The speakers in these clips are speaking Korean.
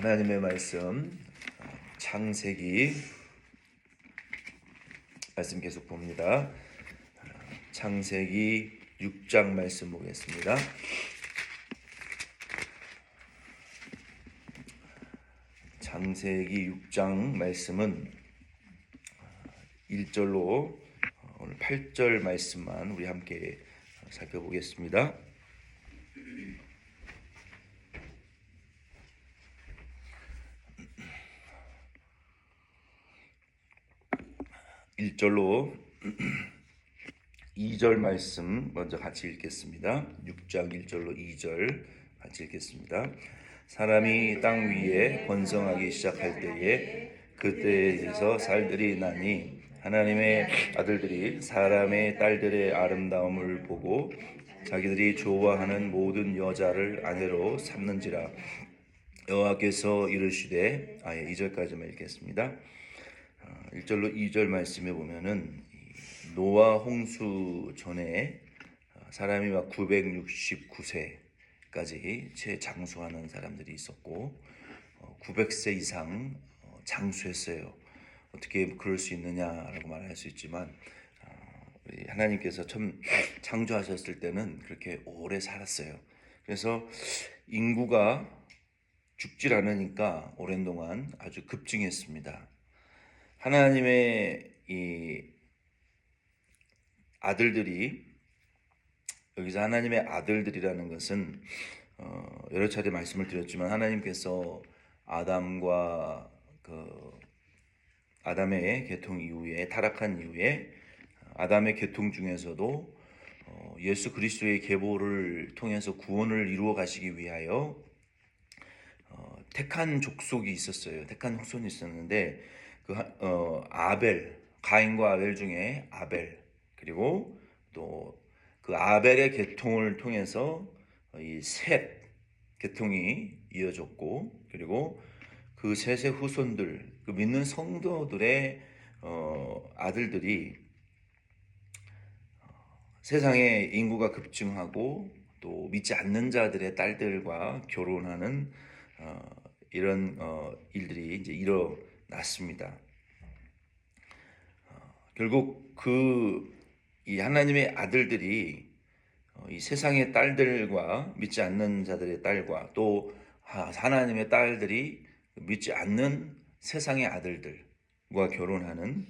하나님의 말씀 창세기 말씀 계속 봅니다. 창세기 6장 말씀 보겠습니다. 창세기 6장 말씀은 1절로 오늘 8절 말씀만 우리 함께 살펴보겠습니다. 1절로 2절 말씀 먼저 같이 읽겠습니다. 6장 1절로 2절 같이 읽겠습니다. 사람이 땅 위에 번성하기 시작할 때에 그때에서 쌀들이 나니 하나님의 아들들이 사람의 딸들의 아름다움을 보고 자기들이 좋아하는 모든 여자를 아내로 삼는지라. 여호와께서 이르시되 2절까지만 읽겠습니다. 1절로 2절 말씀에 보면은 노아 홍수 전에 사람이 막 969세까지 최장수하는 사람들이 있었고 900세 이상 장수했어요. 어떻게 그럴 수 있느냐라고 말할 수 있지만 하나님께서 처음 창조하셨을 때는 그렇게 오래 살았어요. 그래서 인구가 죽질 않으니까 오랜 동안 아주 급증했습니다. 하나님의 이 아들들이, 여기서 하나님의 아들들이라는 것은 여러 차례 말씀을 드렸지만 하나님께서 아담의 계통 이후에, 타락한 이후에 아담의 계통 중에서도 예수 그리스도의 계보를 통해서 구원을 이루어 가시기 위하여 택한 족속이 있었어요. 택한 후손이 있었는데 가인과 아벨 중에 아벨, 그리고 또 그 아벨의 계통을 통해서 이 셋 계통이 이어졌고, 그리고 그 셋의 후손들, 그 믿는 성도들의 아들들이 세상에 인구가 급증하고 또 믿지 않는 자들의 딸들과 결혼하는 이런 일들이 이제 일어났습니다. 결국 이 하나님의 아들들이 이 세상의 딸들과 믿지 않는 자들의 딸과 또 하나님의 딸들이 믿지 않는 세상의 아들들과 결혼하는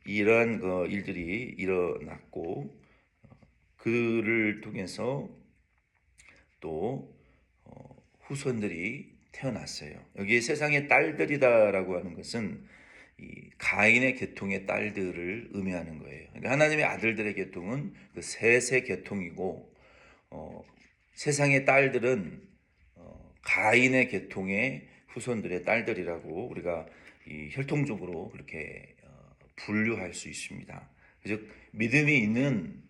이러한 일들이 일어났고, 그를 통해서 또 후손들이 태어났어요. 여기 세상의 딸들이다라고 하는 것은 이 가인의 계통의 딸들을 의미하는 거예요. 그러니까 하나님의 아들들의 계통은 그 셋의 계통이고, 세상의 딸들은 가인의 계통의 후손들의 딸들이라고 우리가 혈통적으로 그렇게 분류할 수 있습니다. 즉 믿음이 있는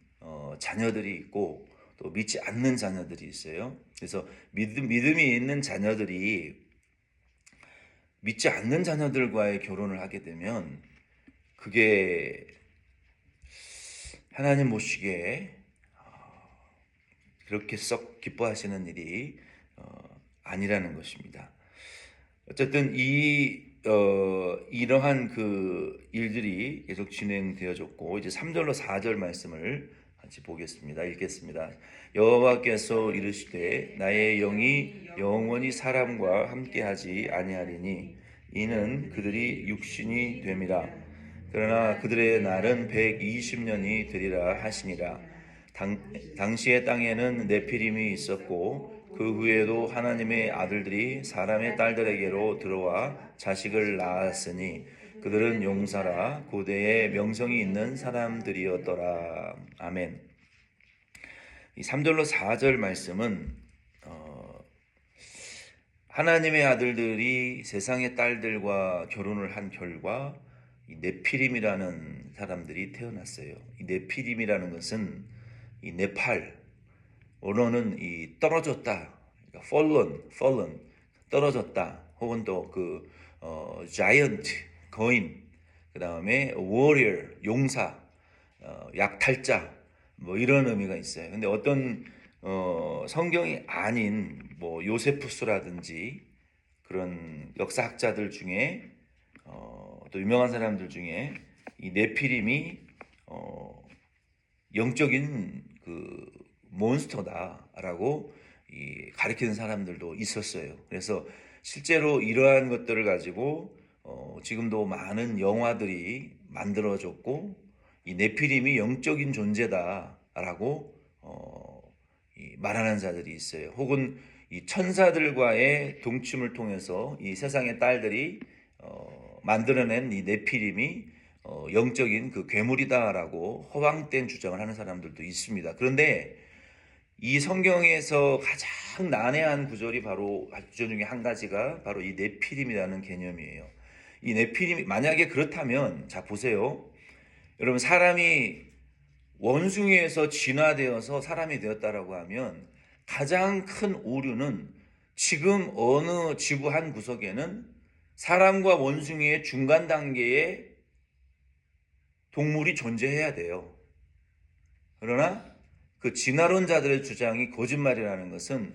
자녀들이 있고 또 믿지 않는 자녀들이 있어요. 그래서 믿음이 있는 자녀들이 믿지 않는 자녀들과의 결혼을 하게 되면 그게 하나님 보시기에 그렇게 썩 기뻐하시는 일이 아니라는 것입니다. 어쨌든 이러한 그 일들이 계속 진행되어졌고, 이제 3절로 4절 말씀을 같이 보겠습니다. 읽겠습니다. 여호와께서 이르시되 나의 영이 영원히 사람과 함께하지 아니하리니 이는 그들이 육신이 됨이라. 그러나 그들의 날은 120년이 되리라 하시니라. 당시의 땅에는 네피림이 있었고 그 후에도 하나님의 아들들이 사람의 딸들에게로 들어와 자식을 낳았으니 그들은 용사라 고대에 명성이 있는 사람들이었더라. 아멘. 이 3절로 4절 말씀은 하나님의 아들들이 세상의 딸들과 결혼을 한 결과 이 네피림이라는 사람들이 태어났어요. 이 네피림이라는 것은 이 네팔, 언어는 이 떨어졌다, 그러니까 fallen, 떨어졌다, 혹은 또 giant, 거인, 그 다음에 warrior, 용사, 약탈자, 뭐 이런 의미가 있어요. 근데 어떤 성경이 아닌 뭐 요세푸스라든지 그런 역사학자들 중에 또 유명한 사람들 중에 이 네피림이 영적인 그 몬스터다라고 가리키는 사람들도 있었어요. 그래서 실제로 이러한 것들을 가지고 지금도 많은 영화들이 만들어졌고 이 네피림이 영적인 존재다라고 말하는 자들이 있어요. 혹은 이 천사들과의 동침을 통해서 이 세상의 딸들이 만들어낸 이 네피림이 영적인 그 괴물이다라고 허황된 주장을 하는 사람들도 있습니다. 그런데 이 성경에서 가장 난해한 구절 중에 한 가지가 바로 이 네피림이라는 개념이에요. 이 네피림이 만약에 그렇다면, 자 보세요. 여러분, 사람이 원숭이에서 진화되어서 사람이 되었다라고 하면 가장 큰 오류는 지금 어느 지구 한 구석에는 사람과 원숭이의 중간 단계의 동물이 존재해야 돼요. 그러나 그 진화론자들의 주장이 거짓말이라는 것은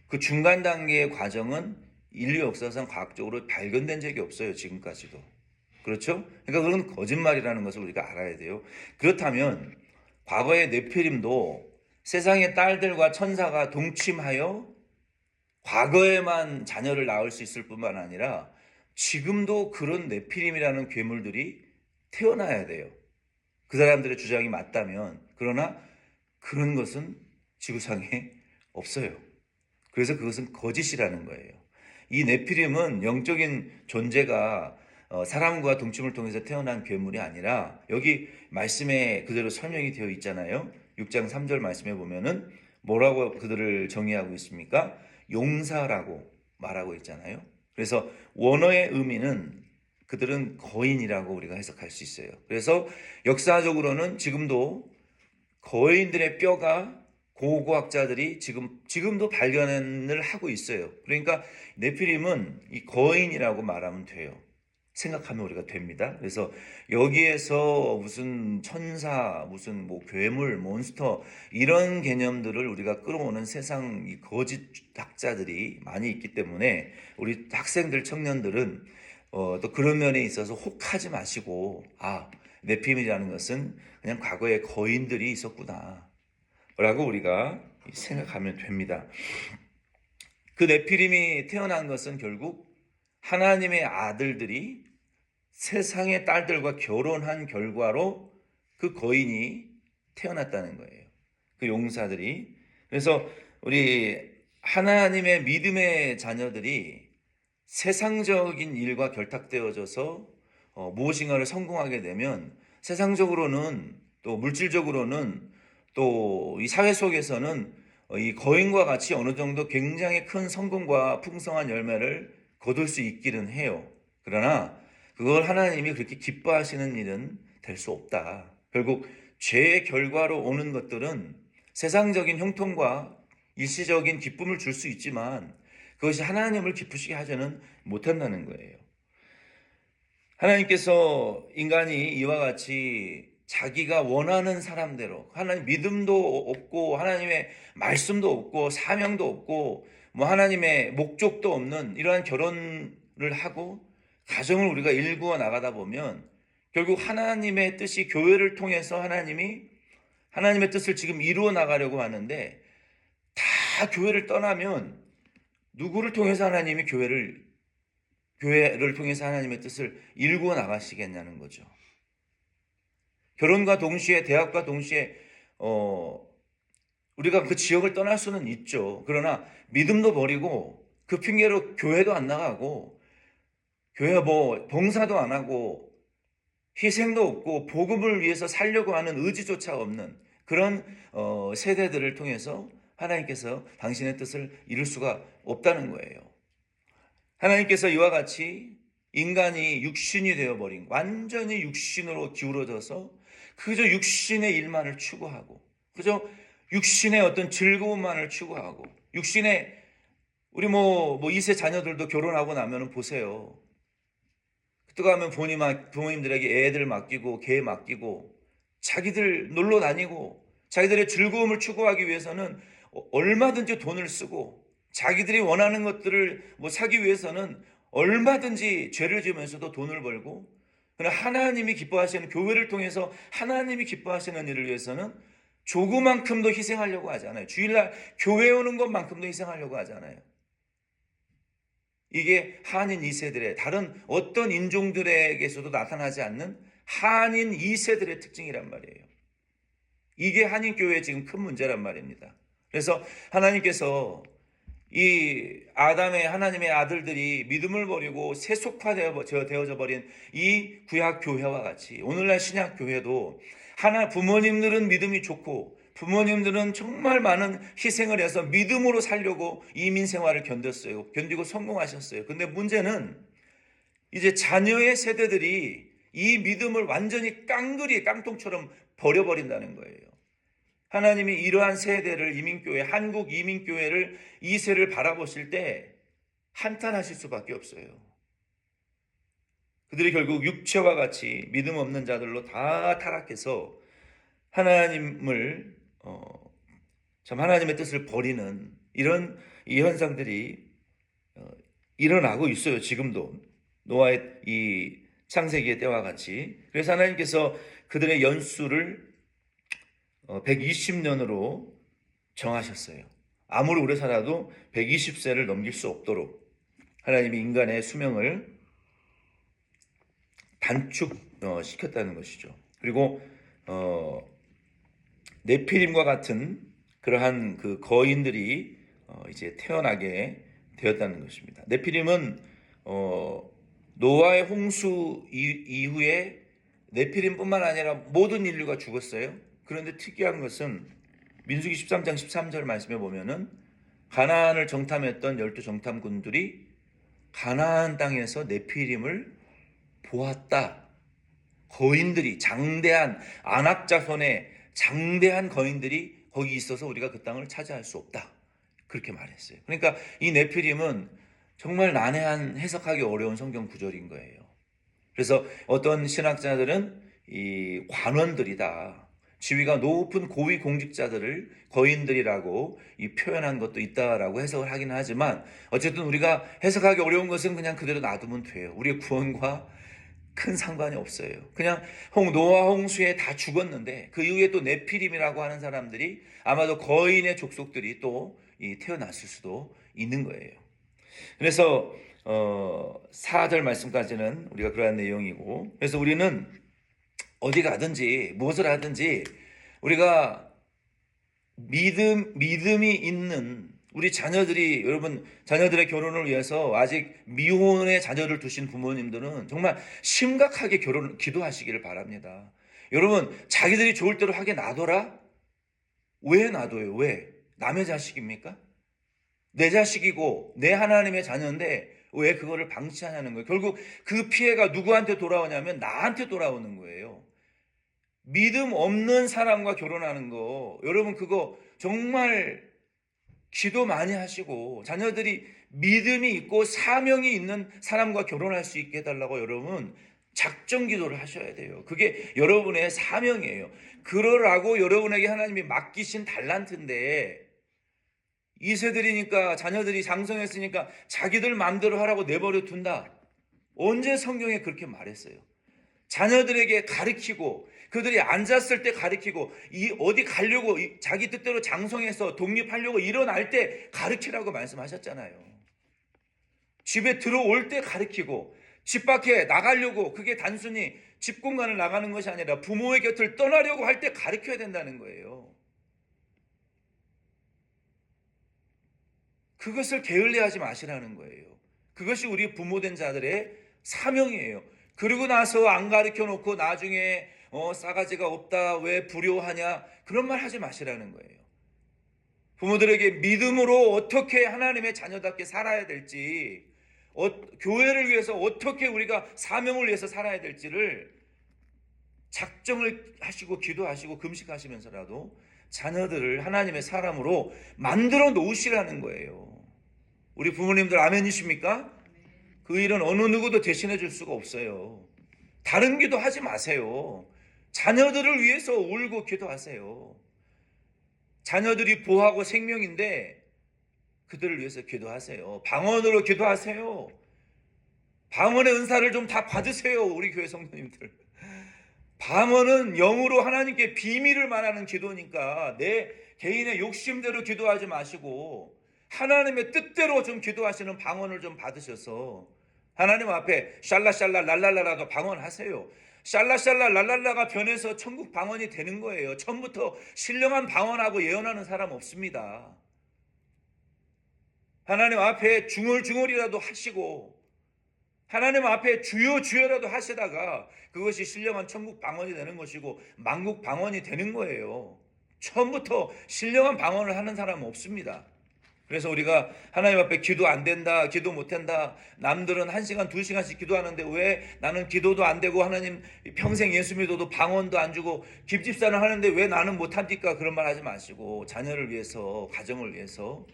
그 중간 단계의 과정은 인류 역사상 과학적으로 발견된 적이 없어요. 지금까지도. 그렇죠? 그러니까 그건 거짓말이라는 것을 우리가 알아야 돼요. 그렇다면 과거의 네피림도 세상의 딸들과 천사가 동침하여 과거에만 자녀를 낳을 수 있을 뿐만 아니라 지금도 그런 네피림이라는 괴물들이 태어나야 돼요. 그 사람들의 주장이 맞다면. 그러나 그런 것은 지구상에 없어요. 그래서 그것은 거짓이라는 거예요. 이 네피림은 영적인 존재가 사람과 동침을 통해서 태어난 괴물이 아니라, 여기 말씀에 그대로 설명이 되어 있잖아요. 6장 3절 말씀에 보면은 뭐라고 그들을 정의하고 있습니까? 용사라고 말하고 있잖아요. 그래서 원어의 의미는 그들은 거인이라고 우리가 해석할 수 있어요. 그래서 역사적으로는 지금도 거인들의 뼈가 고고학자들이 지금도 발견을 하고 있어요. 그러니까 네피림은 이 거인이라고 말하면 돼요. 생각하면 우리가 됩니다. 그래서 여기에서 무슨 천사, 무슨 뭐 괴물, 몬스터 이런 개념들을 우리가 끌어오는 세상 이 거짓 학자들이 많이 있기 때문에 우리 학생들, 청년들은 또 그런 면에 있어서 혹하지 마시고, 네피림이라는 것은 그냥 과거에 거인들이 있었구나 라고 우리가 생각하면 됩니다. 그 네피림이 태어난 것은 결국 하나님의 아들들이 세상의 딸들과 결혼한 결과로 그 거인이 태어났다는 거예요. 그 용사들이. 그래서 우리 하나님의 믿음의 자녀들이 세상적인 일과 결탁되어져서 무엇인가를 성공하게 되면 세상적으로는, 또 물질적으로는, 또 이 사회 속에서는 이 거인과 같이 어느 정도 굉장히 큰 성공과 풍성한 열매를 거둘 수 있기는 해요. 그러나 그걸 하나님이 그렇게 기뻐하시는 일은 될 수 없다. 결국 죄의 결과로 오는 것들은 세상적인 형통과 일시적인 기쁨을 줄 수 있지만 그것이 하나님을 기쁘시게 하지는 못한다는 거예요. 하나님께서 인간이 이와 같이 자기가 원하는 사람대로, 하나님 믿음도 없고 하나님의 말씀도 없고 사명도 없고 뭐 하나님의 목적도 없는 이러한 결혼을 하고 가정을 우리가 일구어 나가다 보면 결국 하나님의 뜻이 교회를 통해서 하나님이 하나님의 뜻을 지금 이루어 나가려고 하는데, 다 교회를 떠나면 누구를 통해서 하나님이 교회를 통해서 하나님의 뜻을 일구어 나가시겠냐는 거죠. 결혼과 동시에, 대학과 동시에 우리가 그 지역을 떠날 수는 있죠. 그러나 믿음도 버리고 그 핑계로 교회도 안 나가고 교회 봉사도 안 하고 희생도 없고 복음을 위해서 살려고 하는 의지조차 없는 그런 세대들을 통해서 하나님께서 당신의 뜻을 이룰 수가 없다는 거예요. 하나님께서 이와 같이 인간이 육신이 되어버린, 완전히 육신으로 기울어져서 그저 육신의 일만을 추구하고, 그저 육신의 어떤 즐거움만을 추구하고, 육신의, 우리 2세 자녀들도 결혼하고 나면 보세요. 그때 가면 부모님들에게 애들 맡기고 개 맡기고 자기들 놀러 다니고 자기들의 즐거움을 추구하기 위해서는 얼마든지 돈을 쓰고 자기들이 원하는 것들을 사기 위해서는 얼마든지 죄를 지으면서도 돈을 벌고, 그러나 하나님이 기뻐하시는, 교회를 통해서 하나님이 기뻐하시는 일을 위해서는 조그만큼도 희생하려고 하잖아요. 주일날 교회 오는 것만큼도 희생하려고 하잖아요. 이게 한인 2세들의, 다른 어떤 인종들에게서도 나타나지 않는 한인 2세들의 특징이란 말이에요. 이게 한인교회의 지금 큰 문제란 말입니다. 그래서 하나님께서 이 하나님의 아들들이 믿음을 버리고 세속화되어져 버린 이 구약 교회와 같이 오늘날 신약 교회도 부모님들은 믿음이 좋고 부모님들은 정말 많은 희생을 해서 믿음으로 살려고 이민 생활을 견디고 성공하셨어요. 근데 문제는 이제 자녀의 세대들이 이 믿음을 완전히 깡통처럼 버려버린다는 거예요. 하나님이 이러한 세대를 한국 이민교회를 2세를 바라보실 때 한탄하실 수밖에 없어요. 그들이 결국 육체와 같이 믿음 없는 자들로 다 타락해서 하나님의 뜻을 버리는 이런 이 현상들이 일어나고 있어요. 지금도 노아의 이 창세기의 때와 같이. 그래서 하나님께서 그들의 연수를 120년으로 정하셨어요. 아무리 오래 살아도 120세를 넘길 수 없도록 하나님이 인간의 수명을 단축시켰다는 것이죠. 그리고 네피림과 같은 그러한 그 거인들이 이제 태어나게 되었다는 것입니다. 네피림은 노아의 홍수 이후에 네피림뿐만 아니라 모든 인류가 죽었어요. 그런데 특이한 것은 민수기 13장 13절 말씀에 보면은 가나안을 정탐했던 12 정탐꾼들이 가나안 땅에서 네피림을 보았다. 거인들이, 장대한 안악자손의 장대한 거인들이 거기 있어서 우리가 그 땅을 차지할 수 없다. 그렇게 말했어요. 그러니까 이 네피림은 정말 난해한, 해석하기 어려운 성경 구절인 거예요. 그래서 어떤 신학자들은 이 관원들이다, 지위가 높은 고위 공직자들을 거인들이라고 표현한 것도 있다라고 해석을 하긴 하지만, 어쨌든 우리가 해석하기 어려운 것은 그냥 그대로 놔두면 돼요. 우리의 구원과 큰 상관이 없어요. 그냥 노아 홍수에 다 죽었는데 그 이후에 또 네피림이라고 하는 사람들이 아마도 거인의 족속들이 또 태어났을 수도 있는 거예요. 그래서 4절 말씀까지는 우리가 그러한 내용이고, 그래서 우리는 어디 가든지 무엇을 하든지 우리가 믿음이 있는 우리 자녀들이, 여러분 자녀들의 결혼을 위해서 아직 미혼의 자녀를 두신 부모님들은 정말 심각하게 기도하시기를 바랍니다. 여러분, 자기들이 좋을 대로 하게 놔둬라? 왜 놔둬요? 왜? 남의 자식입니까? 내 자식이고 내 하나님의 자녀인데 왜 그거를 방치하냐는 거예요. 결국 그 피해가 누구한테 돌아오냐면 나한테 돌아오는 거예요. 믿음 없는 사람과 결혼하는 거, 여러분 그거 정말 기도 많이 하시고 자녀들이 믿음이 있고 사명이 있는 사람과 결혼할 수 있게 해달라고 여러분 작정 기도를 하셔야 돼요. 그게 여러분의 사명이에요. 그러라고 여러분에게 하나님이 맡기신 달란트인데, 2세들이니까 자녀들이 장성했으니까 자기들 마음대로 하라고 내버려 둔다. 언제 성경에 그렇게 말했어요? 자녀들에게 가르치고 그들이 앉았을 때 가르치고 어디 가려고 자기 뜻대로 장성해서 독립하려고 일어날 때 가르치라고 말씀하셨잖아요. 집에 들어올 때 가르치고 집 밖에 나가려고, 그게 단순히 집 공간을 나가는 것이 아니라 부모의 곁을 떠나려고 할 때 가르쳐야 된다는 거예요. 그것을 게을리하지 마시라는 거예요. 그것이 우리 부모된 자들의 사명이에요. 그러고 나서 안 가르쳐 놓고 나중에 싸가지가 없다, 왜 불효하냐, 그런 말 하지 마시라는 거예요. 부모들에게 믿음으로 어떻게 하나님의 자녀답게 살아야 될지, 교회를 위해서 어떻게 우리가 사명을 위해서 살아야 될지를 작정을 하시고 기도하시고 금식하시면서라도 자녀들을 하나님의 사람으로 만들어 놓으시라는 거예요. 우리 부모님들 아멘이십니까? 그 일은 어느 누구도 대신해 줄 수가 없어요. 다른 기도 하지 마세요. 자녀들을 위해서 울고 기도하세요. 자녀들이 보하고 생명인데 그들을 위해서 기도하세요. 방언으로 기도하세요. 방언의 은사를 좀 다 받으세요. 우리 교회 성도님들. 방언은 영으로 하나님께 비밀을 말하는 기도니까 내 개인의 욕심대로 기도하지 마시고 하나님의 뜻대로 좀 기도하시는 방언을 좀 받으셔서 하나님 앞에 샬라샬라 랄랄라라도 방언하세요. 샬라샬라 랄랄라가 변해서 천국 방언이 되는 거예요. 처음부터 신령한 방언하고 예언하는 사람 없습니다. 하나님 앞에 중얼중얼이라도 하시고 하나님 앞에 주여 주여라도 하시다가 그것이 신령한 천국 방언이 되는 것이고 만국 방언이 되는 거예요. 처음부터 신령한 방언을 하는 사람은 없습니다. 그래서 우리가 하나님 앞에 기도 안 된다, 기도 못 한다, 남들은 1시간, 2시간씩 기도하는데 왜 나는 기도도 안 되고 하나님 평생 예수 믿어도 방언도 안 주고 김집사는 하는데 왜 나는 못 합니까? 그런 말 하지 마시고 자녀를 위해서, 가정을 위해서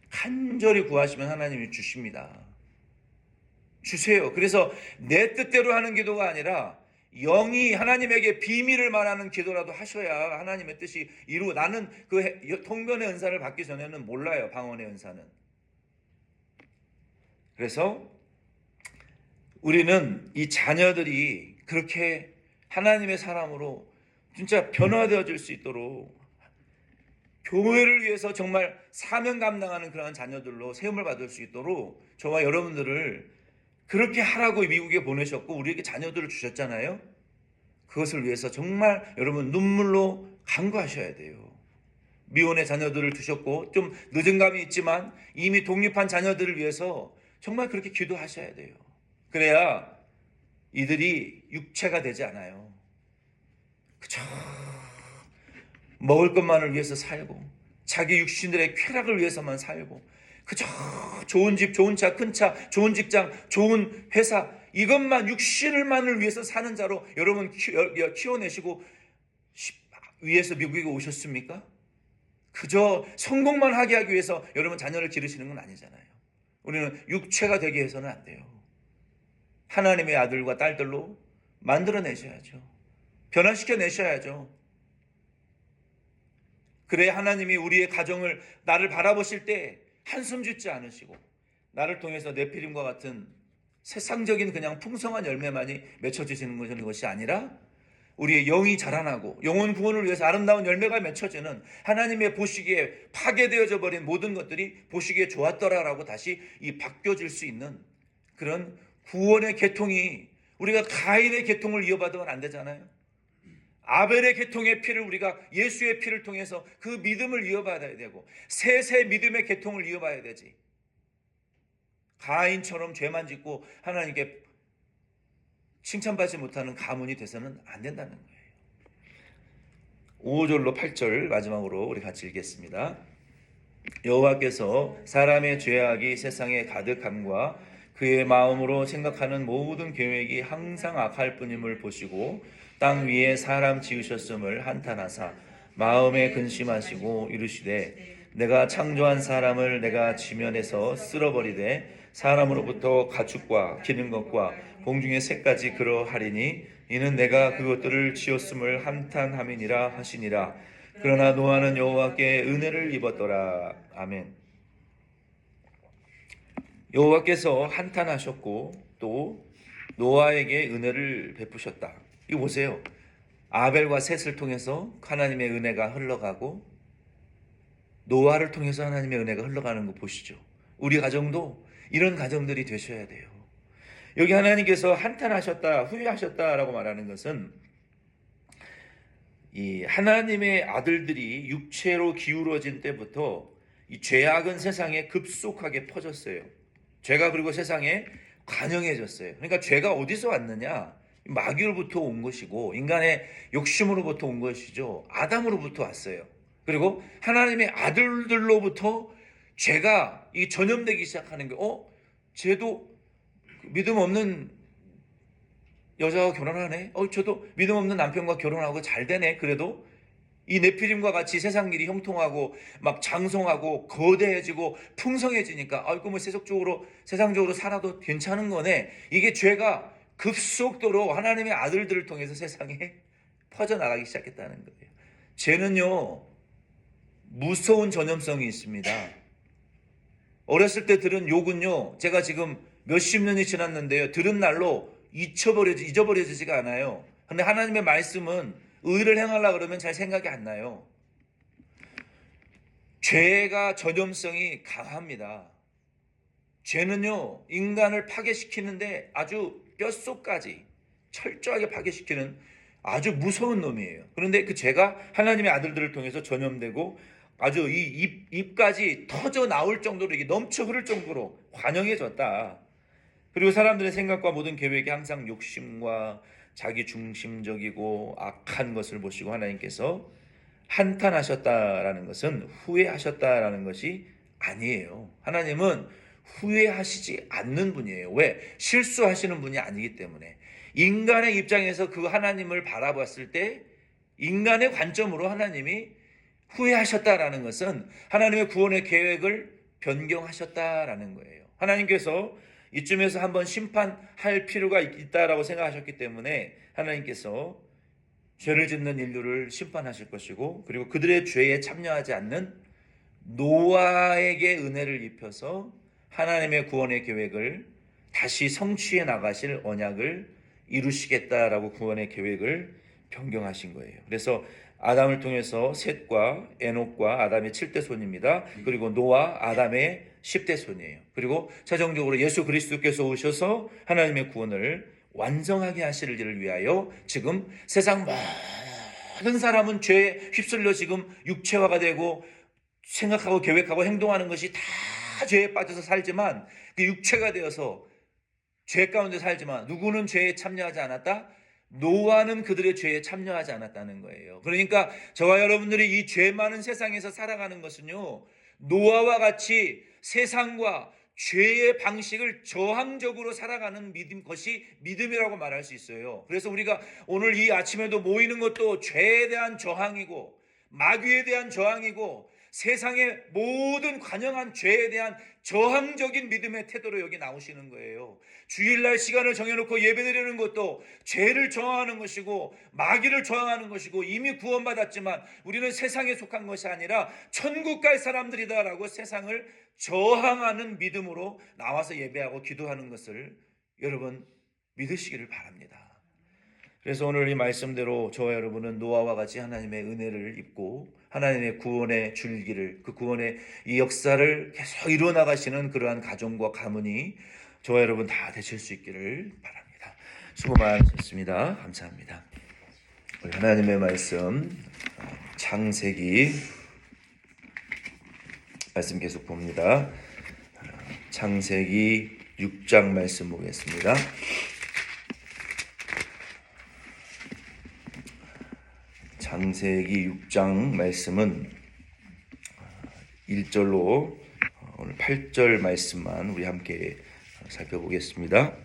간절히 구하시면 하나님이 주십니다. 주세요. 그래서 내 뜻대로 하는 기도가 아니라 영이 하나님에게 비밀을 말하는 기도라도 하셔야 하나님의 뜻이 나는 그 통변의 은사를 받기 전에는 몰라요. 방언의 은사는. 그래서 우리는 이 자녀들이 그렇게 하나님의 사람으로 진짜 변화되어질 수 있도록 교회를 위해서 정말 사명 감당하는 그러한 자녀들로 세움을 받을 수 있도록 저와 여러분들을 그렇게 하라고 미국에 보내셨고 우리에게 자녀들을 주셨잖아요. 그것을 위해서 정말 여러분 눈물로 간구하셔야 돼요. 미혼의 자녀들을 주셨고 좀 늦은 감이 있지만 이미 독립한 자녀들을 위해서 정말 그렇게 기도하셔야 돼요. 그래야 이들이 육체가 되지 않아요. 그저 먹을 것만을 위해서 살고 자기 육신들의 쾌락을 위해서만 살고 그저 좋은 집, 좋은 차, 큰 차, 좋은 직장, 좋은 회사 이것만 육신을만을 위해서 사는 자로 여러분 키워내시고 위해서 미국에 오셨습니까? 그저 성공만 하게 하기 위해서 여러분 자녀를 기르시는 건 아니잖아요. 우리는 육체가 되게 해서는 안 돼요. 하나님의 아들과 딸들로 만들어내셔야죠. 변화시켜내셔야죠. 그래야 하나님이 우리의 가정을 나를 바라보실 때 한숨 짓지 않으시고 나를 통해서 네피림과 같은 세상적인 그냥 풍성한 열매만이 맺혀지시는 것이 아니라 우리의 영이 자라나고 영혼 구원을 위해서 아름다운 열매가 맺혀지는 하나님의 보시기에 파괴되어져 버린 모든 것들이 보시기에 좋았더라라고 다시 바뀌어질 수 있는 그런 구원의 계통이 우리가 가인의 계통을 이어받으면 안 되잖아요. 아벨의 계통의 피를 우리가 예수의 피를 통해서 그 믿음을 이어받아야 되고 셋의 믿음의 계통을 이어봐야 되지. 가인처럼 죄만 짓고 하나님께 칭찬받지 못하는 가문이 돼서는 안 된다는 거예요. 5절로 8절 마지막으로 우리 같이 읽겠습니다. 여호와께서 사람의 죄악이 세상에 가득함과 그의 마음으로 생각하는 모든 계획이 항상 악할 뿐임을 보시고 땅 위에 사람 지으셨음을 한탄하사 마음에 근심하시고 이르시되 내가 창조한 사람을 내가 지면에서 쓸어버리되 사람으로부터 가축과 기는 것과 공중의 새까지 그러하리니 이는 내가 그것들을 지었음을 한탄함이니라 하시니라. 그러나 노아는 여호와께 은혜를 입었더라. 아멘. 여호와께서 한탄하셨고 또 노아에게 은혜를 베푸셨다. 이거 보세요. 아벨과 셋을 통해서 하나님의 은혜가 흘러가고 노아를 통해서 하나님의 은혜가 흘러가는 거 보시죠. 우리 가정도 이런 가정들이 되셔야 돼요. 여기 하나님께서 한탄하셨다, 후회하셨다라고 말하는 것은 이 하나님의 아들들이 육체로 기울어진 때부터 이 죄악은 세상에 급속하게 퍼졌어요. 죄가 그리고 세상에 관영해졌어요. 그러니까 죄가 어디서 왔느냐? 마귀로부터 온 것이고 인간의 욕심으로부터 온 것이죠. 아담으로부터 왔어요. 그리고 하나님의 아들들로부터 죄가 이 전염되기 시작하는 게 쟤도 믿음 없는 여자와 결혼하네. 저도 믿음 없는 남편과 결혼하고 잘 되네. 그래도 이 네피림과 같이 세상 일이 형통하고 막 장성하고 거대해지고 풍성해지니까 뭐 세상적으로 살아도 괜찮은 거네. 이게 죄가 급속도로 하나님의 아들들을 통해서 세상에 퍼져나가기 시작했다는 거예요. 죄는요 무서운 전염성이 있습니다. 어렸을 때 들은 욕은요, 제가 지금 몇십 년이 지났는데요, 들은 날로 잊어버려지지가 않아요. 근데 하나님의 말씀은 의를 행하려고 그러면 잘 생각이 안 나요. 죄가 전염성이 강합니다. 죄는요, 인간을 파괴시키는데 아주 뼛속까지 철저하게 파괴시키는 아주 무서운 놈이에요. 그런데 그 죄가 하나님의 아들들을 통해서 전염되고 아주 이 입까지 터져 나올 정도로, 이게 넘쳐 흐를 정도로 관영해졌다. 그리고 사람들의 생각과 모든 계획이 항상 욕심과 자기 중심적이고 악한 것을 보시고 하나님께서 한탄하셨다라는 것은 후회하셨다라는 것이 아니에요. 하나님은 후회하시지 않는 분이에요. 왜? 실수하시는 분이 아니기 때문에. 인간의 입장에서 그 하나님을 바라봤을 때 인간의 관점으로 하나님이 후회하셨다라는 것은 하나님의 구원의 계획을 변경하셨다라는 거예요. 하나님께서 이쯤에서 한번 심판할 필요가 있다라고 생각하셨기 때문에 하나님께서 죄를 짓는 인류를 심판하실 것이고, 그리고 그들의 죄에 참여하지 않는 노아에게 은혜를 입혀서 하나님의 구원의 계획을 다시 성취해 나가실 언약을 이루시겠다라고 구원의 계획을 변경하신 거예요. 그래서 아담을 통해서 셋과 에녹과 아담의 7대 손입니다. 그리고 노아, 아담의 10대 손이에요. 그리고 최종적으로 예수 그리스도께서 오셔서 하나님의 구원을 완성하게 하시를 일을 위하여 지금 세상 모든 사람은 죄에 휩쓸려 지금 육체화가 되고 생각하고 계획하고 행동하는 것이 다 죄에 빠져서 살지만, 그 육체가 되어서 죄 가운데 살지만 누구는 죄에 참여하지 않았다? 노아는 그들의 죄에 참여하지 않았다는 거예요. 그러니까 저와 여러분들이 이 죄 많은 세상에서 살아가는 것은요, 노아와 같이 세상과 죄의 방식을 저항적으로 살아가는 것이 믿음이라고 말할 수 있어요. 그래서 우리가 오늘 이 아침에도 모이는 것도 죄에 대한 저항이고 마귀에 대한 저항이고 세상의 모든 관영한 죄에 대한 저항적인 믿음의 태도로 여기 나오시는 거예요. 주일날 시간을 정해놓고 예배드리는 것도 죄를 저항하는 것이고 마귀를 저항하는 것이고, 이미 구원받았지만 우리는 세상에 속한 것이 아니라 천국 갈 사람들이다라고 세상을 저항하는 믿음으로 나와서 예배하고 기도하는 것을 여러분 믿으시기를 바랍니다. 그래서 오늘 이 말씀대로 저와 여러분은 노아와 같이 하나님의 은혜를 입고 하나님의 구원의 줄기를, 그 구원의 이 역사를 계속 이루어나가시는 그러한 가정과 가문이 저와 여러분 다 되실 수 있기를 바랍니다. 수고 많으셨습니다. 감사합니다. 우리 하나님의 말씀 창세기 말씀 계속 봅니다. 창세기 6장 말씀 보겠습니다. 창세기 6장 말씀은 1절로 오늘 8절 말씀만 우리 함께 살펴보겠습니다.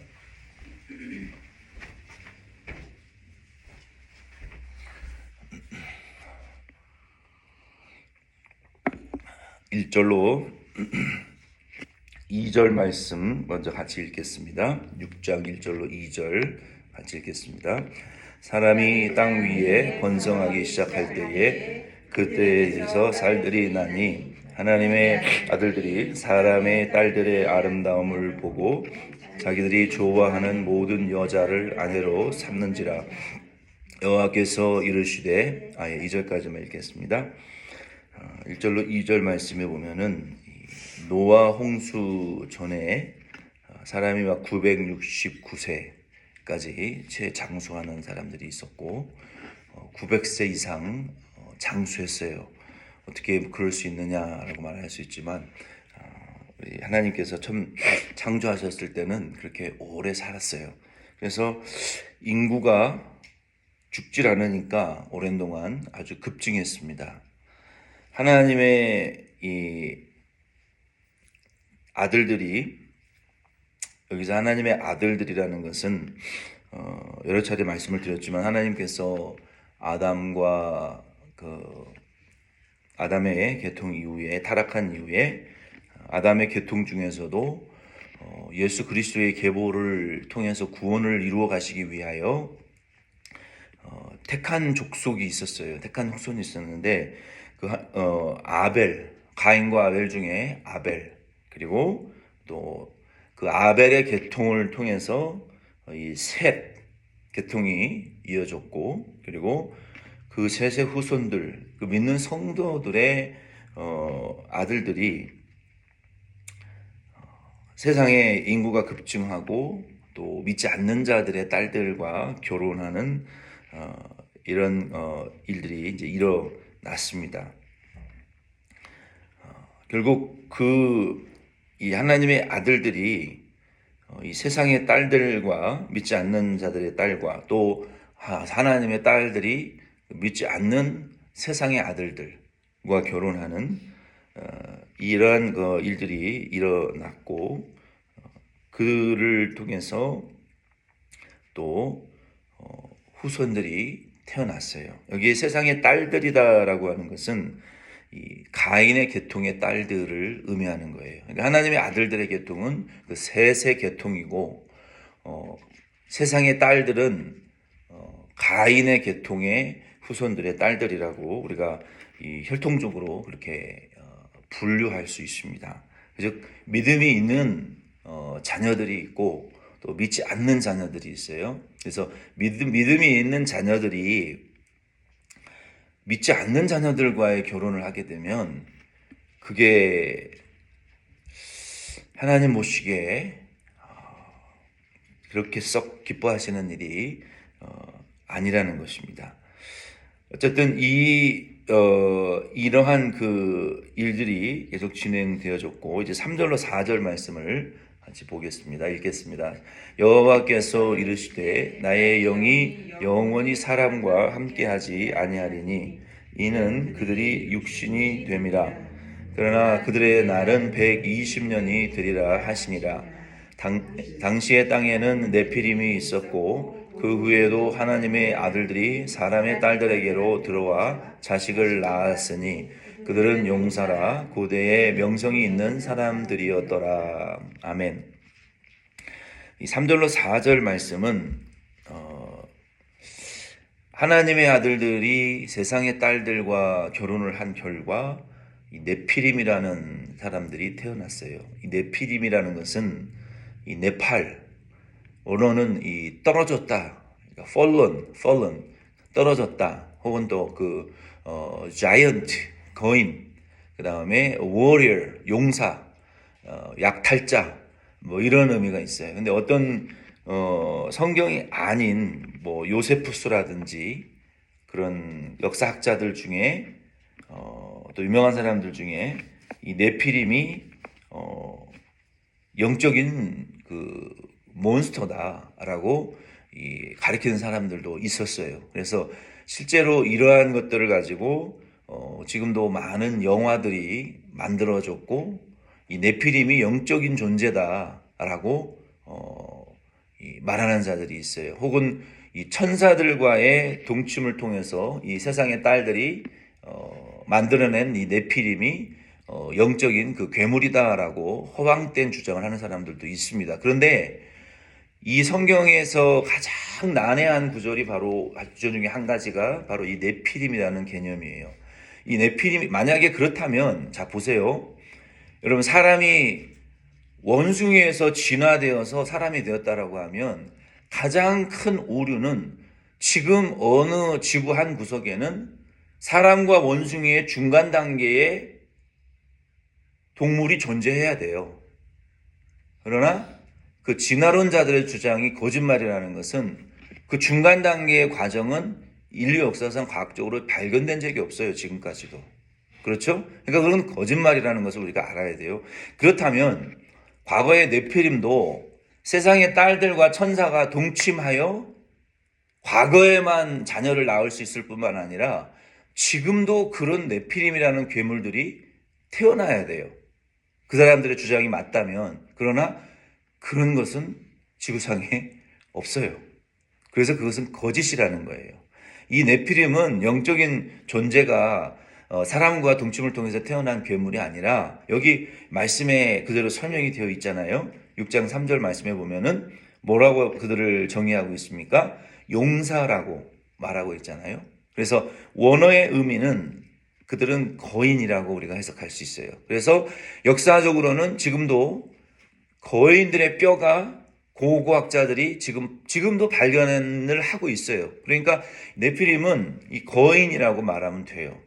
(1절로) 2절 말씀 먼저 같이 읽겠습니다. 6장 1절로 2절 같이 읽겠습니다. 사람이 땅 위에 번성하기 시작할 때에 그때에서 쌀들이 나니 하나님의 아들들이 사람의 딸들의 아름다움을 보고 자기들이 좋아하는 모든 여자를 아내로 삼는지라. 여호와께서 이르시되 2절까지만 읽겠습니다. 1절로 2절 말씀에 보면은 노아 홍수 전에 사람이 막 969세까지 재장수하는 사람들이 있었고 900세 이상 장수했어요. 어떻게 그럴 수 있느냐라고 말할 수 있지만 하나님께서 처음 창조하셨을 때는 그렇게 오래 살았어요. 그래서 인구가 죽질 않으니까 오랜 동안 아주 급증했습니다. 하나님의 이 아들들이, 여기서 하나님의 아들들이라는 것은 여러 차례 말씀을 드렸지만 하나님께서 아담과 아담의 계통 이후에, 타락한 이후에 아담의 계통 중에서도 예수 그리스도의 계보를 통해서 구원을 이루어 가시기 위하여 택한 족속이 있었어요. 택한 후손이 있었는데 아벨, 가인과 아벨 중에 아벨, 그리고 또 그 아벨의 계통을 통해서 이 셋 계통이 이어졌고, 그리고 그 셋의 후손들, 그 믿는 성도들의 아들들이 세상의 인구가 급증하고 또 믿지 않는 자들의 딸들과 결혼하는 이런 일들이 이제 일어났습니다. 결국 이 하나님의 아들들이 이 세상의 딸들과 믿지 않는 자들의 딸과 또 하나님의 딸들이 믿지 않는 세상의 아들들과 결혼하는 이러한 일들이 일어났고, 그를 통해서 또 후손들이 태어났어요. 여기에 세상의 딸들이다라고 하는 것은 이 가인의 계통의 딸들을 의미하는 거예요. 그러니까 하나님의 아들들의 계통은 그 셋의 계통이고, 세상의 딸들은 가인의 계통의 후손들의 딸들이라고 우리가 이 혈통적으로 그렇게 분류할 수 있습니다. 즉 믿음이 있는 자녀들이 있고 또 믿지 않는 자녀들이 있어요. 그래서 믿음이 있는 자녀들이 믿지 않는 자녀들과의 결혼을 하게 되면 그게 하나님 보시기에 그렇게 썩 기뻐하시는 일이 아니라는 것입니다. 어쨌든 이러한 그 일들이 계속 진행되어졌고, 이제 3절로 4절 말씀을 같이 보겠습니다. 읽겠습니다. 여호와께서 이르시되 나의 영이 영원히 사람과 함께하지 아니하리니 이는 그들이 육신이 됨이라. 그러나 그들의 날은 120년이 되리라 하시니라. 당시의 땅에는 네피림이 있었고 그 후에도 하나님의 아들들이 사람의 딸들에게로 들어와 자식을 낳았으니 그들은 용사라 고대에 명성이 있는 사람들이었더라. 아멘. 이 3절로 4절 말씀은 하나님의 아들들이 세상의 딸들과 결혼을 한 결과 이 네피림이라는 사람들이 태어났어요. 이 네피림이라는 것은 이 네팔, 언어는 이 떨어졌다, 그러니까 fallen, 떨어졌다, 혹은 또 giant, 거인, 그 다음에 warrior, 용사, 약탈자, 뭐 이런 의미가 있어요. 근데 어떤 성경이 아닌 뭐 요세푸스라든지 그런 역사학자들 중에 또 유명한 사람들 중에 이 네피림이 영적인 그 몬스터다라고 가리키는 사람들도 있었어요. 그래서 실제로 이러한 것들을 가지고 지금도 많은 영화들이 만들어졌고, 이 네피림이 영적인 존재다라고 말하는 자들이 있어요. 혹은 이 천사들과의 동침을 통해서 이 세상의 딸들이 만들어낸 이 네피림이 영적인 그 괴물이다라고 허황된 주장을 하는 사람들도 있습니다. 그런데 이 성경에서 가장 난해한 구절이 구절 중에 한 가지가 바로 이 네피림이라는 개념이에요. 이 네피림이 만약에 그렇다면, 자 보세요. 여러분, 사람이 원숭이에서 진화되어서 사람이 되었다라고 하면 가장 큰 오류는 지금 어느 지구 한 구석에는 사람과 원숭이의 중간 단계의 동물이 존재해야 돼요. 그러나 그 진화론자들의 주장이 거짓말이라는 것은 그 중간 단계의 과정은 인류 역사상 과학적으로 발견된 적이 없어요. 지금까지도. 그렇죠? 그러니까 그건 거짓말이라는 것을 우리가 알아야 돼요. 그렇다면 과거의 네피림도 세상의 딸들과 천사가 동침하여 과거에만 자녀를 낳을 수 있을 뿐만 아니라 지금도 그런 네피림이라는 괴물들이 태어나야 돼요. 그 사람들의 주장이 맞다면. 그러나 그런 것은 지구상에 없어요. 그래서 그것은 거짓이라는 거예요. 이 네피림은 영적인 존재가 사람과 동침을 통해서 태어난 괴물이 아니라, 여기 말씀에 그대로 설명이 되어 있잖아요. 6장 3절 말씀에 보면은 뭐라고 그들을 정의하고 있습니까? 용사라고 말하고 있잖아요. 그래서 원어의 의미는 그들은 거인이라고 우리가 해석할 수 있어요. 그래서 역사적으로는 지금도 거인들의 뼈가 고고학자들이 지금도 발견을 하고 있어요. 그러니까 네피림은 이 거인이라고 말하면 돼요.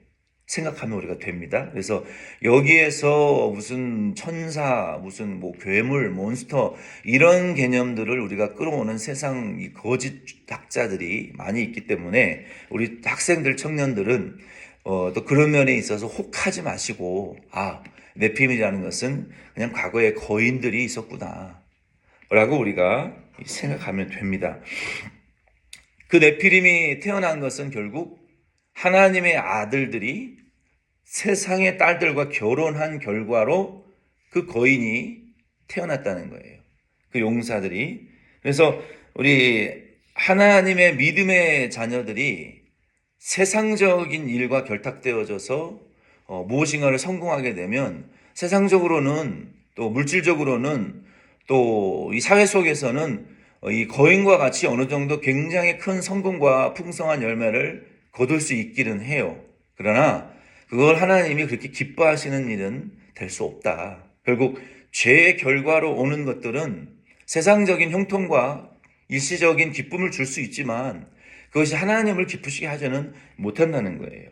생각하면 우리가 됩니다. 그래서 여기에서 무슨 천사, 무슨 뭐 괴물, 몬스터 이런 개념들을 우리가 끌어오는 세상 이 거짓 학자들이 많이 있기 때문에 우리 학생들, 청년들은 또 그런 면에 있어서 혹하지 마시고 네피림이라는 것은 그냥 과거에 거인들이 있었구나 라고 우리가 생각하면 됩니다. 그 네피림이 태어난 것은 결국 하나님의 아들들이 세상의 딸들과 결혼한 결과로 그 거인이 태어났다는 거예요. 그 용사들이. 그래서 우리 하나님의 믿음의 자녀들이 세상적인 일과 결탁되어져서 무엇인가를 성공하게 되면 세상적으로는 또 물질적으로는 또 이 사회 속에서는 이 거인과 같이 어느 정도 굉장히 큰 성공과 풍성한 열매를 거둘 수 있기는 해요. 그러나 그걸 하나님이 그렇게 기뻐하시는 일은 될 수 없다. 결국 죄의 결과로 오는 것들은 세상적인 형통과 일시적인 기쁨을 줄 수 있지만 그것이 하나님을 기쁘시게 하지는 못한다는 거예요.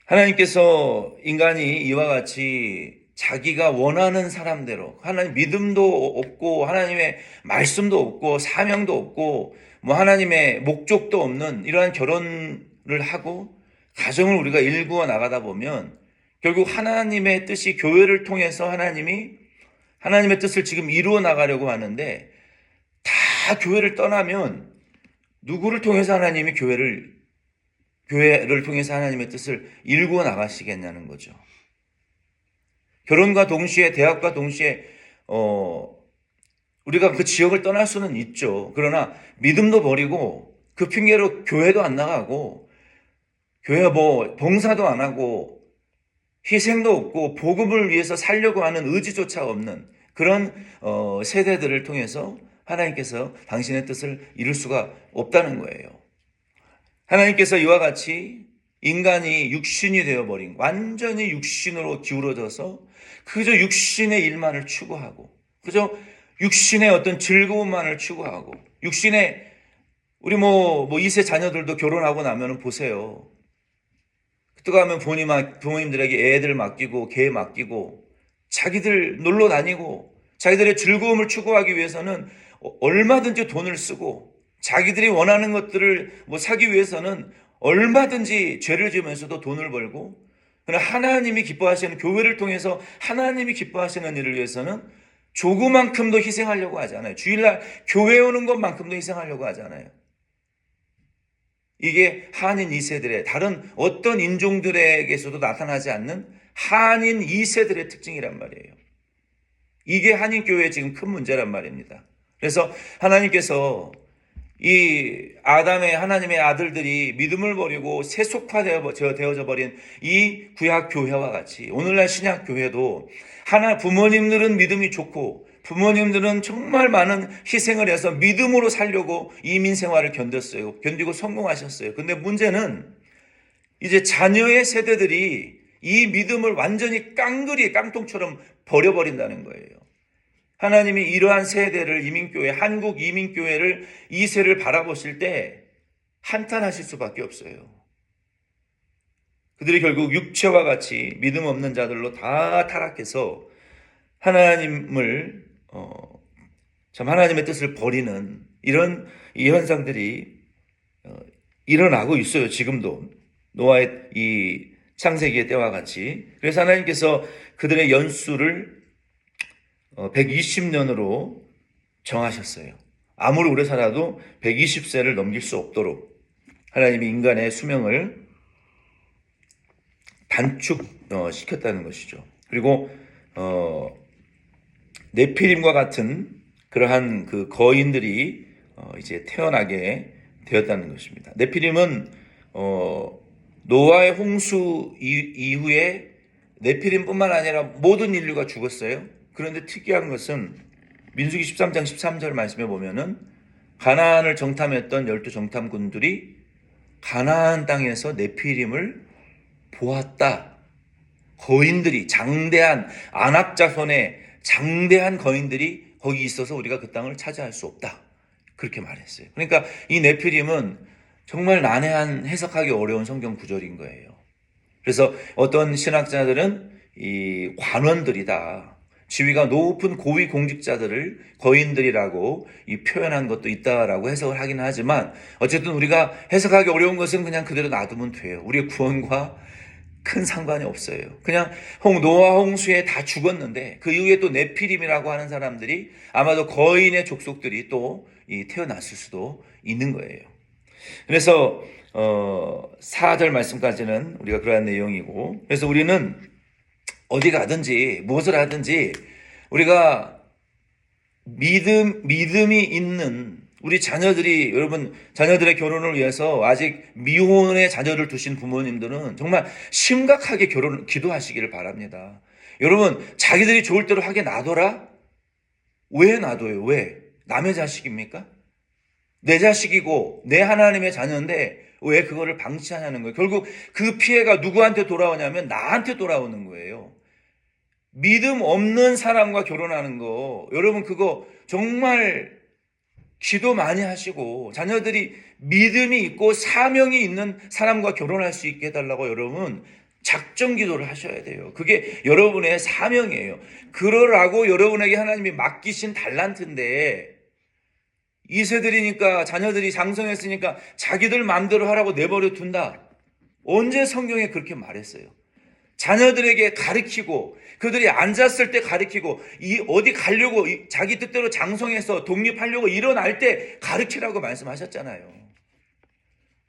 하나님께서 인간이 이와 같이 자기가 원하는 사람대로 하나님 믿음도 없고 하나님의 말씀도 없고 사명도 없고 뭐 하나님의 목적도 없는 이러한 결혼을 하고 가정을 우리가 일구어 나가다 보면 결국 하나님의 뜻이 교회를 통해서 하나님이 하나님의 뜻을 지금 이루어 나가려고 하는데 다 교회를 떠나면 누구를 통해서 하나님이 교회를 통해서 하나님의 뜻을 일구어 나가시겠냐는 거죠. 결혼과 동시에 대학과 동시에 우리가 그 지역을 떠날 수는 있죠. 그러나 믿음도 버리고 그 핑계로 교회도 안 나가고 교회 뭐 봉사도 안 하고 희생도 없고 복음을 위해서 살려고 하는 의지조차 없는 그런 세대들을 통해서 하나님께서 당신의 뜻을 이룰 수가 없다는 거예요. 하나님께서 이와 같이 인간이 육신이 되어버린 완전히 육신으로 기울어져서 그저 육신의 일만을 추구하고 그저 육신의 어떤 즐거움만을 추구하고 육신의 우리 뭐 2세 자녀들도 결혼하고 나면은 보세요. 그때 가면 부모님들에게 애들 맡기고 개 맡기고 자기들 놀러 다니고 자기들의 즐거움을 추구하기 위해서는 얼마든지 돈을 쓰고 자기들이 원하는 것들을 사기 위해서는 얼마든지 죄를 지으면서도 돈을 벌고 그러나 하나님이 기뻐하시는 교회를 통해서 하나님이 기뻐하시는 일을 위해서는 조그만큼도 희생하려고 하잖아요. 주일날 교회 오는 것만큼도 희생하려고 하잖아요. 이게 한인 2세들의 다른 어떤 인종들에게서도 나타나지 않는 한인 2세들의 특징이란 말이에요. 이게 한인교회의 지금 큰 문제란 말입니다. 그래서 하나님께서 이 아담의 하나님의 아들들이 믿음을 버리고 세속화되어져 버린 이 구약 교회와 같이 오늘날 신약 교회도 부모님들은 믿음이 좋고 부모님들은 정말 많은 희생을 해서 믿음으로 살려고 이민 생활을 견디고 성공하셨어요. 근데 문제는 이제 자녀의 세대들이 이 믿음을 완전히 깡통처럼 버려버린다는 거예요. 하나님이 이러한 세대를 한국 이민교회를 2세를 바라보실 때 한탄하실 수밖에 없어요. 그들이 결국 육체와 같이 믿음 없는 자들로 다 타락해서 하나님의 뜻을 버리는 이런 이 현상들이 일어나고 있어요. 지금도 노아의 이 창세기의 때와 같이. 그래서 하나님께서 그들의 연수를 120년으로 정하셨어요. 아무리 오래 살아도 120세를 넘길 수 없도록 하나님이 인간의 수명을 단축시켰다는 것이죠. 그리고 네피림과 같은 그러한 그 거인들이 이제 태어나게 되었다는 것입니다. 네피림은 노아의 홍수 이후에 네피림뿐만 아니라 모든 인류가 죽었어요. 그런데 특이한 것은 민수기 13장 13절 말씀에 보면은 가나안을 정탐했던 12 정탐군들이 가나안 땅에서 네피림을 보았다. 거인들이 장대한 안악자손의 장대한 거인들이 거기 있어서 우리가 그 땅을 차지할 수 없다. 그렇게 말했어요. 그러니까 이 네피림은 정말 난해한 해석하기 어려운 성경 구절인 거예요. 그래서 어떤 신학자들은 이 관원들이다. 지위가 높은 고위 공직자들을 거인들이라고 이 표현한 것도 있다라고 해석을 하긴 하지만 어쨌든 우리가 해석하기 어려운 것은 그냥 그대로 놔두면 돼요. 우리의 구원과 큰 상관이 없어요. 그냥 노아 홍수에 다 죽었는데 그 이후에 또 네피림이라고 하는 사람들이 아마도 거인의 족속들이 또 태어났을 수도 있는 거예요. 그래서 4절 말씀까지는 우리가 그러한 내용이고, 그래서 우리는 어디 가든지 무엇을 하든지 우리가 믿음이 있는 우리 자녀들이, 여러분 자녀들의 결혼을 위해서 아직 미혼의 자녀를 두신 부모님들은 정말 심각하게 기도하시기를 바랍니다. 여러분 자기들이 좋을 대로 하게 놔둬라? 왜 놔둬요? 왜? 남의 자식입니까? 내 자식이고 내 하나님의 자녀인데 왜 그거를 방치하냐는 거예요. 결국 그 피해가 누구한테 돌아오냐면 나한테 돌아오는 거예요. 믿음 없는 사람과 결혼하는 거, 여러분 그거 정말 기도 많이 하시고 자녀들이 믿음이 있고 사명이 있는 사람과 결혼할 수 있게 해달라고 여러분 작정 기도를 하셔야 돼요. 그게 여러분의 사명이에요. 그러라고 여러분에게 하나님이 맡기신 달란트인데, 2세들이니까 자녀들이 장성했으니까 자기들 마음대로 하라고 내버려 둔다. 언제 성경에 그렇게 말했어요? 자녀들에게 가르치고 그들이 앉았을 때 가르치고 어디 가려고 자기 뜻대로 장성해서 독립하려고 일어날 때 가르치라고 말씀하셨잖아요.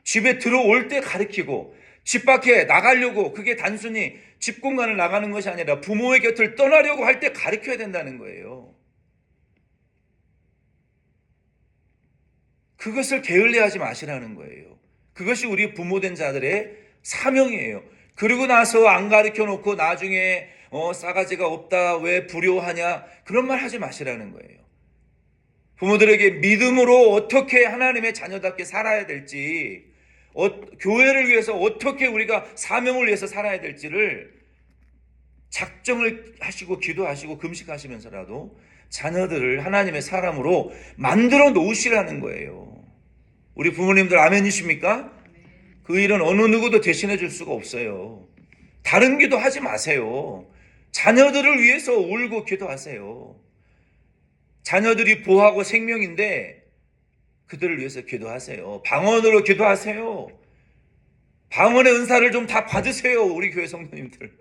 집에 들어올 때 가르치고 집 밖에 나가려고, 그게 단순히 집 공간을 나가는 것이 아니라 부모의 곁을 떠나려고 할 때 가르쳐야 된다는 거예요. 그것을 게을리하지 마시라는 거예요. 그것이 우리 부모된 자들의 사명이에요. 그리고 나서 안 가르쳐 놓고 나중에 싸가지가 없다, 왜 불효하냐, 그런 말 하지 마시라는 거예요. 부모들에게 믿음으로 어떻게 하나님의 자녀답게 살아야 될지, 교회를 위해서 어떻게 우리가 사명을 위해서 살아야 될지를 작정을 하시고 기도하시고 금식하시면서라도 자녀들을 하나님의 사람으로 만들어 놓으시라는 거예요. 우리 부모님들 아멘이십니까? 그 일은 어느 누구도 대신해 줄 수가 없어요. 다른 기도 하지 마세요. 자녀들을 위해서 울고 기도하세요. 자녀들이 보하고 생명인데 그들을 위해서 기도하세요. 방언으로 기도하세요. 방언의 은사를 좀 다 받으세요. 우리 교회 성도님들.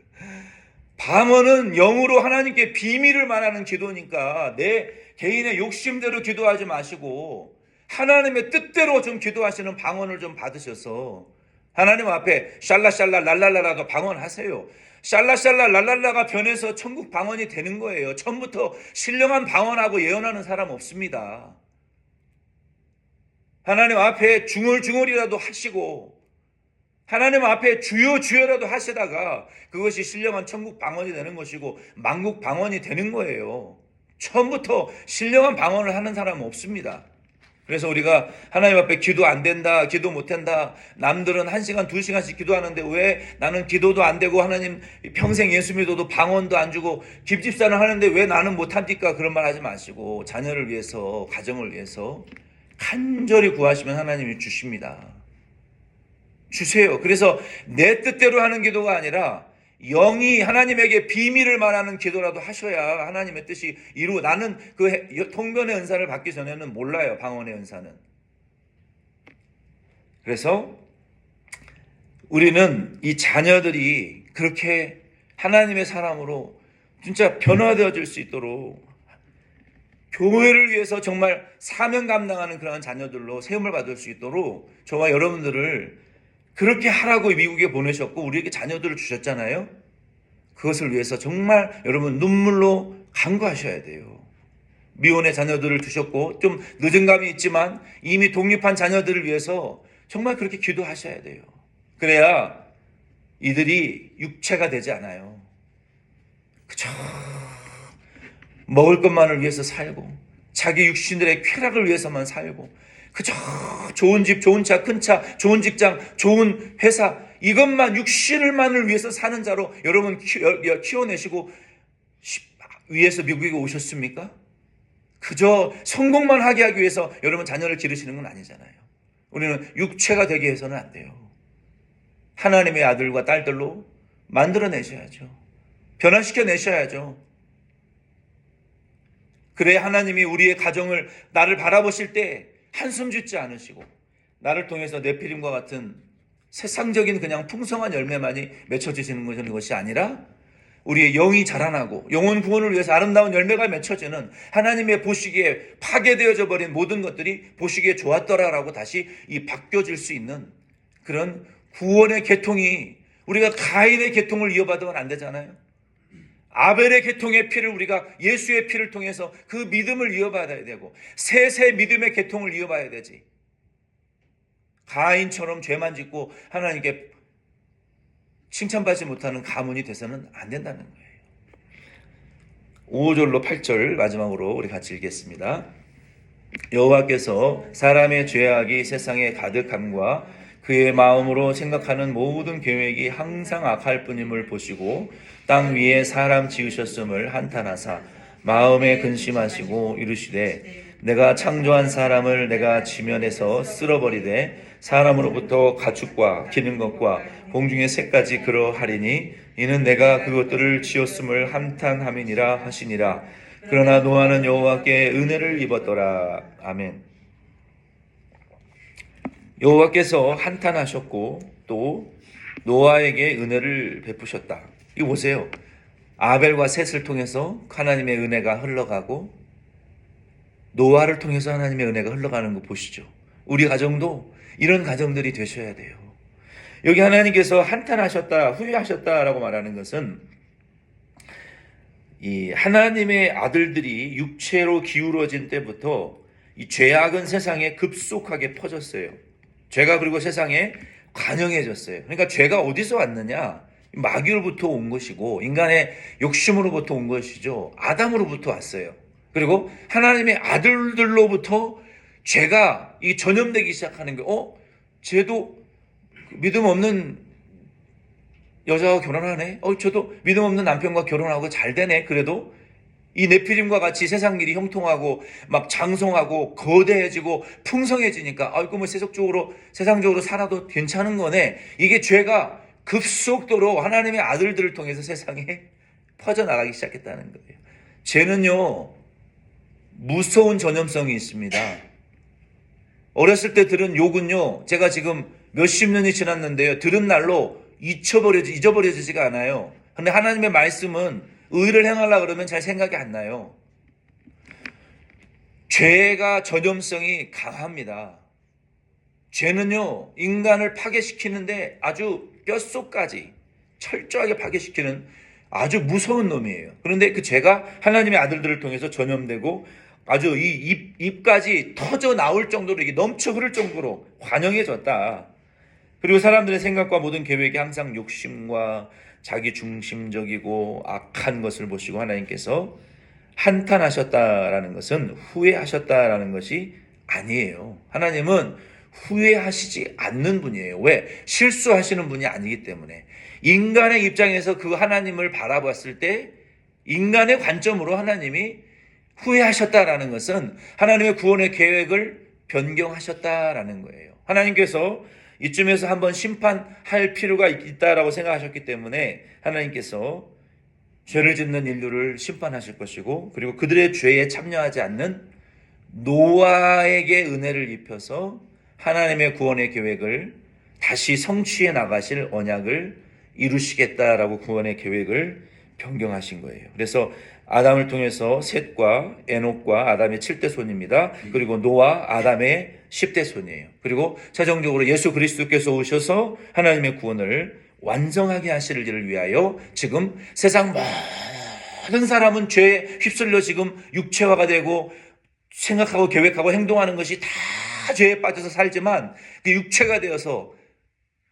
방언은 영으로 하나님께 비밀을 말하는 기도니까 내 개인의 욕심대로 기도하지 마시고 하나님의 뜻대로 좀 기도하시는 방언을 좀 받으셔서 하나님 앞에 샬라샬라 랄랄라라도 방언하세요. 샬라샬라 랄랄라가 변해서 천국 방언이 되는 거예요. 처음부터 신령한 방언하고 예언하는 사람 없습니다. 하나님 앞에 중얼중얼이라도 하시고 하나님 앞에 주여 주여라도 하시다가 그것이 신령한 천국 방언이 되는 것이고 만국 방언이 되는 거예요. 처음부터 신령한 방언을 하는 사람은 없습니다. 그래서 우리가 하나님 앞에 기도 안 된다, 기도 못 한다, 남들은 1시간, 2시간씩 기도하는데 왜 나는 기도도 안 되고 하나님 평생 예수 믿어도 방언도 안 주고 집집사는 하는데 왜 나는 못 합니까? 그런 말 하지 마시고 자녀를 위해서, 가정을 위해서 간절히 구하시면 하나님이 주십니다. 주세요. 그래서 내 뜻대로 하는 기도가 아니라 영이 하나님에게 비밀을 말하는 기도라도 하셔야 하나님의 뜻이 나는 그 통변의 은사를 받기 전에는 몰라요. 방언의 은사는. 그래서 우리는 이 자녀들이 그렇게 하나님의 사람으로 진짜 변화되어질 수 있도록 교회를 위해서 정말 사명 감당하는 그런 자녀들로 세움을 받을 수 있도록 저와 여러분들을 그렇게 하라고 미국에 보내셨고 우리에게 자녀들을 주셨잖아요. 그것을 위해서 정말 여러분 눈물로 간구하셔야 돼요. 미혼의 자녀들을 두셨고 좀 늦은 감이 있지만 이미 독립한 자녀들을 위해서 정말 그렇게 기도하셔야 돼요. 그래야 이들이 육체가 되지 않아요. 그저 먹을 것만을 위해서 살고 자기 육신들의 쾌락을 위해서만 살고 그저 좋은 집, 좋은 차, 큰 차, 좋은 직장, 좋은 회사 이것만 육신을만을 위해서 사는 자로 여러분 키워내시고 위에서 미국에 오셨습니까? 그저 성공만 하게 하기 위해서 여러분 자녀를 기르시는 건 아니잖아요. 우리는 육체가 되게 해서는 안 돼요. 하나님의 아들과 딸들로 만들어내셔야죠. 변화시켜내셔야죠. 그래야 하나님이 우리의 가정을, 나를 바라보실 때 한숨 짓지 않으시고 나를 통해서 네피림과 같은 세상적인 그냥 풍성한 열매만이 맺혀지시는 것이 아니라 우리의 영이 자라나고 영혼 구원을 위해서 아름다운 열매가 맺혀지는, 하나님의 보시기에 파괴되어져 버린 모든 것들이 보시기에 좋았더라라고 다시 바뀌어질 수 있는 그런 구원의 계통이, 우리가 가인의 계통을 이어받으면 안 되잖아요. 아벨의 계통의 피를, 우리가 예수의 피를 통해서 그 믿음을 이어받아야 되고 새 믿음의 계통을 이어봐야 되지. 가인처럼 죄만 짓고 하나님께 칭찬받지 못하는 가문이 돼서는 안 된다는 거예요. 5절로 8절 마지막으로 우리 같이 읽겠습니다. 여호와께서 사람의 죄악이 세상에 가득함과 그의 마음으로 생각하는 모든 계획이 항상 악할 뿐임을 보시고 땅 위에 사람 지으셨음을 한탄하사 마음에 근심하시고 이르시되 내가 창조한 사람을 내가 지면에서 쓸어버리되 사람으로부터 가축과 기는 것과 공중의 새까지 그러하리니 이는 내가 그것들을 지었음을 한탄함이니라 하시니라. 그러나 노아는 여호와께 은혜를 입었더라. 아멘. 여호와께서 한탄하셨고 또 노아에게 은혜를 베푸셨다. 이거 보세요. 아벨과 셋을 통해서 하나님의 은혜가 흘러가고 노아를 통해서 하나님의 은혜가 흘러가는 거 보시죠. 우리 가정도 이런 가정들이 되셔야 돼요. 여기 하나님께서 한탄하셨다, 후회하셨다라고 말하는 것은 이 하나님의 아들들이 육체로 기울어진 때부터 이 죄악은 세상에 급속하게 퍼졌어요. 죄가 그리고 세상에 관영해졌어요. 그러니까 죄가 어디서 왔느냐? 마귀로부터 온 것이고 인간의 욕심으로부터 온 것이죠. 아담으로부터 왔어요. 그리고 하나님의 아들들로부터 죄가 이 전염되기 시작하는 게, 쟤도 믿음 없는 여자와 결혼하네. 저도 믿음 없는 남편과 결혼하고 잘 되네. 그래도 이 네피림과 같이 세상 일이 형통하고 막 장성하고 거대해지고 풍성해지니까 뭐 세상적으로 살아도 괜찮은 거네. 이게 죄가 급속도로 하나님의 아들들을 통해서 세상에 퍼져나가기 시작했다는 거예요. 죄는요, 무서운 전염성이 있습니다. 어렸을 때 들은 욕은요, 제가 지금 몇십 년이 지났는데요, 들은 날로 잊어버려지지가 않아요. 근데 하나님의 말씀은 의를 행하려고 그러면 잘 생각이 안 나요. 죄가 전염성이 강합니다. 죄는요, 인간을 파괴시키는데 아주 뼛속까지 철저하게 파괴시키는 아주 무서운 놈이에요. 그런데 그 죄가 하나님의 아들들을 통해서 전염되고 아주 이 입까지 터져 나올 정도로, 이게 넘쳐 흐를 정도로 관영해졌다. 그리고 사람들의 생각과 모든 계획이 항상 욕심과 자기 중심적이고 악한 것을 보시고 하나님께서 한탄하셨다라는 것은 후회하셨다라는 것이 아니에요. 하나님은 후회하시지 않는 분이에요. 왜? 실수하시는 분이 아니기 때문에. 인간의 입장에서 그 하나님을 바라봤을 때 인간의 관점으로 하나님이 후회하셨다라는 것은 하나님의 구원의 계획을 변경하셨다라는 거예요. 하나님께서 이쯤에서 한번 심판할 필요가 있다라고 생각하셨기 때문에 하나님께서 죄를 짓는 인류를 심판하실 것이고, 그리고 그들의 죄에 참여하지 않는 노아에게 은혜를 입혀서 하나님의 구원의 계획을 다시 성취해 나가실 언약을 이루시겠다라고 구원의 계획을 변경하신 거예요. 그래서 아담을 통해서 셋과 에녹과 아담의 7대 손입니다. 그리고 노아, 아담의 10대 손이에요. 그리고 최종적으로 예수 그리스도께서 오셔서 하나님의 구원을 완성하게 하시를 일을 위하여 지금 세상 모든 사람은 죄에 휩쓸려 지금 육체화가 되고 생각하고 계획하고 행동하는 것이 다 죄에 빠져서 살지만, 그 육체가 되어서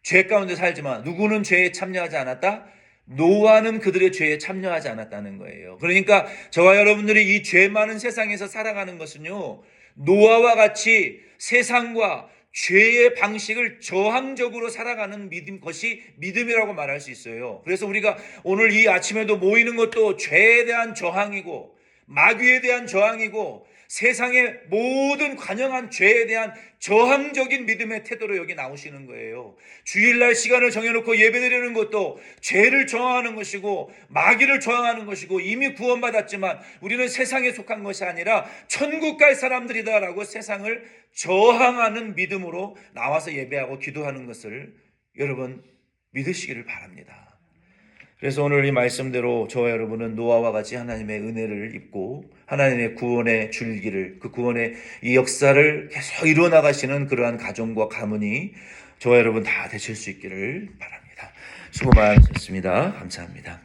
죄 가운데 살지만 누구는 죄에 참여하지 않았다? 노아는 그들의 죄에 참여하지 않았다는 거예요. 그러니까 저와 여러분들이 이 죄 많은 세상에서 살아가는 것은요, 노아와 같이 세상과 죄의 방식을 저항적으로 살아가는 믿음, 것이 믿음이라고 말할 수 있어요. 그래서 우리가 오늘 이 아침에도 모이는 것도 죄에 대한 저항이고 마귀에 대한 저항이고 세상의 모든 관영한 죄에 대한 저항적인 믿음의 태도로 여기 나오시는 거예요. 주일날 시간을 정해놓고 예배드리는 것도 죄를 저항하는 것이고 마귀를 저항하는 것이고 이미 구원받았지만 우리는 세상에 속한 것이 아니라 천국 갈 사람들이다라고 세상을 저항하는 믿음으로 나와서 예배하고 기도하는 것을 여러분 믿으시기를 바랍니다. 그래서 오늘 이 말씀대로 저와 여러분은 노아와 같이 하나님의 은혜를 입고 하나님의 구원의 줄기를, 그 구원의 이 역사를 계속 이루어 나가시는 그러한 가정과 가문이 저와 여러분 다 되실 수 있기를 바랍니다. 수고 많으셨습니다. 감사합니다.